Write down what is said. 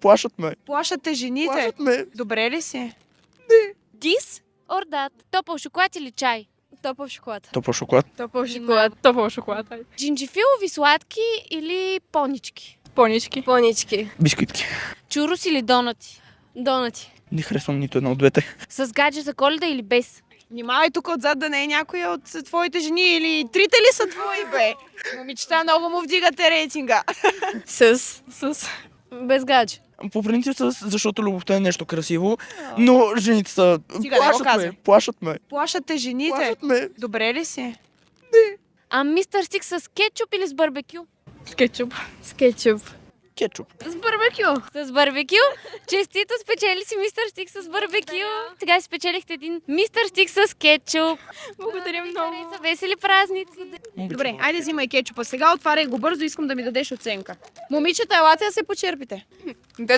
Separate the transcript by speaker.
Speaker 1: Плашат ме.
Speaker 2: Плашат те жените.
Speaker 1: Плашат ме.
Speaker 2: Добре ли си?
Speaker 3: This or that? Топъл шоколад или чай?
Speaker 4: Топъл шоколад.
Speaker 1: Топъл шоколад.
Speaker 4: Топъл шоколад. Топъл шоколад.
Speaker 3: Джинджифилови сладки или понички?
Speaker 4: Понички. Понички.
Speaker 1: Бисквитки.
Speaker 3: Чурус или донати?
Speaker 4: Донати.
Speaker 1: Не харесвам нито една от двете.
Speaker 3: С гадже за Коледа или без?
Speaker 2: Внимавай тук отзад да не е някоя от твоите жени или трите ли са твои, бе? Момичета много му вдигате рейтинга.
Speaker 4: С. Без гадже.
Speaker 1: По принцип, защото любовта е нещо красиво, но жените са...
Speaker 2: Стига, не го
Speaker 1: Плашат ме.
Speaker 2: казвай.
Speaker 1: Плашат ме.
Speaker 2: Плашат те жените.
Speaker 1: Плашат ме.
Speaker 2: Добре ли си?
Speaker 3: А мистер Стик с кетчуп или с барбекю?
Speaker 4: С кетчуп. С кетчуп.
Speaker 1: Кетчуп.
Speaker 4: С барбекю.
Speaker 3: С барбекю? Честито, спечели си мистер Стик с барбекю. Сега си спечелихте един мистер Стик с кетчуп.
Speaker 4: Благодаря много.
Speaker 3: Са весели празници.
Speaker 2: Добре, айде взимай кетчупа. Сега отваряй го бързо, искам да ми дадеш оценка. Момичета, елате да се почерпите.